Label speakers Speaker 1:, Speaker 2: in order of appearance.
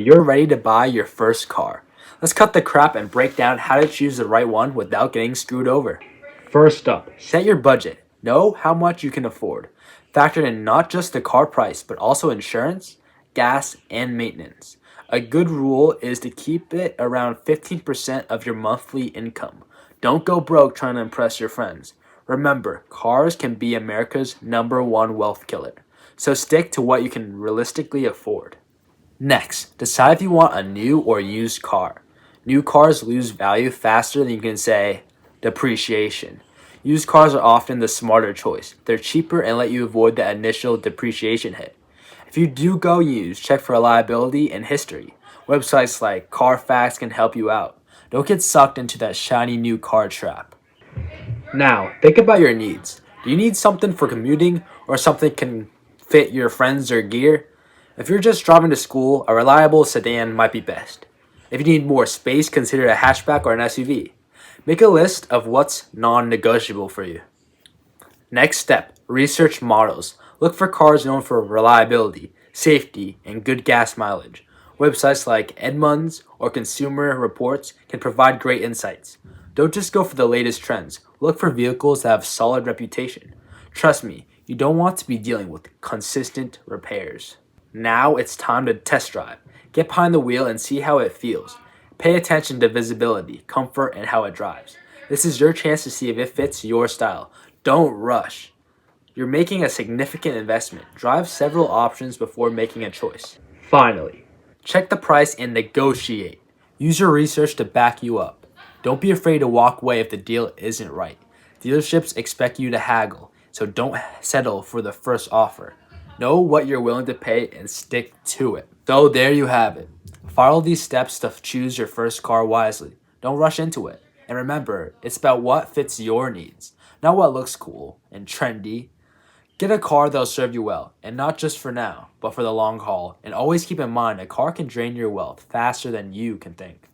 Speaker 1: you're ready to buy your first car. Let's cut the crap and break down how to choose the right one without getting screwed over. First up, set your budget. Know how much you can afford. Factor in not just the car price, but also insurance, gas, and maintenance. A good rule is to keep it around 15% of your monthly income. Don't go broke trying to impress your friends. Remember, cars can be America's #1 wealth killer, so stick to what you can realistically afford. Next, decide if you want a new or used car. New cars lose value faster than you can say depreciation. Used cars are often the smarter choice. They're cheaper and let you avoid the initial depreciation hit. If you do go used, check for reliability and history. Websites like Carfax can help you out. Don't get sucked into that shiny new car trap. Now, think about your needs. Do you need something for commuting or something can fit your friends or gear? If you're just driving to school, a reliable sedan might be best. If you need more space, consider a hatchback or an SUV. Make a list of what's non-negotiable for you. Next step, research models. Look for cars known for reliability, safety, and good gas mileage. Websites like Edmunds or Consumer Reports can provide great insights. Don't just go for the latest trends. Look for vehicles that have solid reputation. Trust me, you don't want to be dealing with consistent repairs. Now it's time to test drive. Get behind the wheel and see how it feels. Pay attention to visibility, comfort, and how it drives. This is your chance to see if it fits your style. Don't rush. You're making a significant investment. Drive several options before making a choice. Finally, check the price and negotiate. Use your research to back you up. Don't be afraid to walk away if the deal isn't right. Dealerships expect you to haggle, so don't settle for the first offer. Know what you're willing to pay and stick to it. So there you have it. Follow these steps to choose your first car wisely. Don't rush into it. And remember, it's about what fits your needs, not what looks cool and trendy. Get a car that'll serve you well, and not just for now, but for the long haul. And always keep in mind, a car can drain your wealth faster than you can think.